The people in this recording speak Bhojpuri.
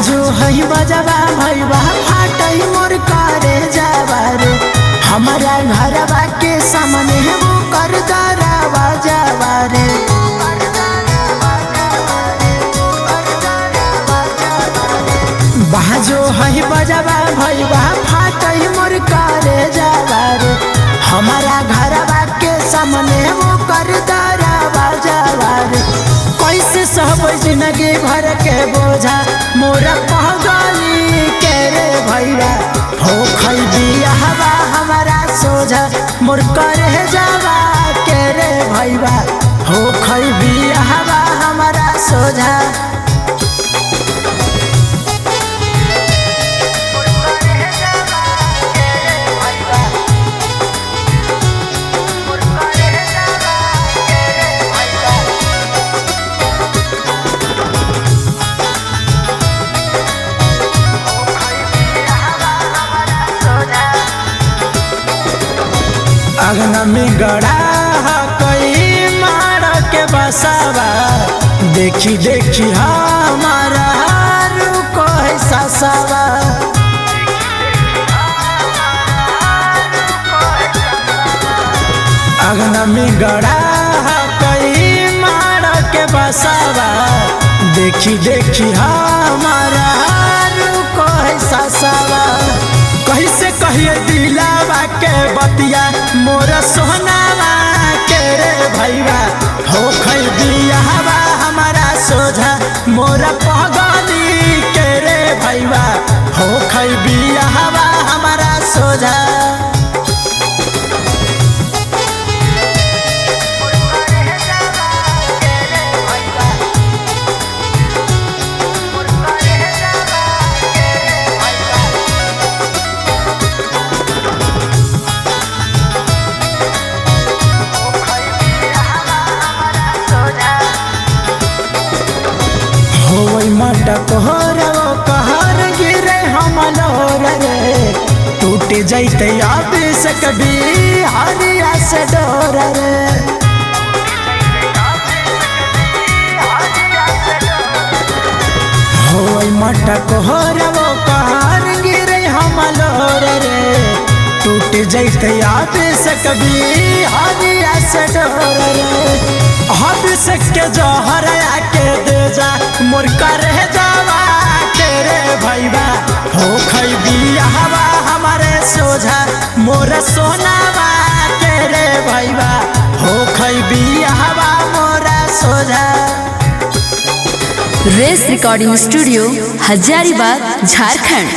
भाजो हई बजवा भैया फाटई मोर करे जावा रे हमारा घरवा के सामने वो कर दरवा जावा रे। भाजो हई बजवा भैया फाटई मोर करे जावा रे हमारा घरवा के सामने वो कर दरवा जावा रे। कैसे सब जिंदगी भर के बोझा मोर पहली के रे भैया हो खैदी हवा हमारा सोझा मोर करे जावा के रे भैया हो खैदी हवा हमारा सोझा। अगना में गड़ा कई मार के बसावा देखी देखी हमारा रुको है ससावा। अगना में गड़ा कई मार के बसावा देखी देखी हमारा रुको है ससावा। कैसे कहिए दिलावा के बतिया मोर सोहनावा के रे भैया हो खैदी हवा हमारा सोझा मोर पगली के रे भैया हो खैदी हवा हमारा सोझा। मटकोर कहर गिरे हम लोर रे टूट जैते अब से कभी हरिया से डोर रे। हो मटकोर कहर गिरे हम लोर रे टूट जैते अब से कभी हरिया से डोर रे। हद से के जहर आके दे जा मोर करे जावा के रे भैया हो खैदी हवा हमारे सोझा मोर सोनावा के रे भैया हो खैदी हवा मोरा सोझा। रेस रिकॉर्डिंग स्टूडियो हजारीबाग झारखंड।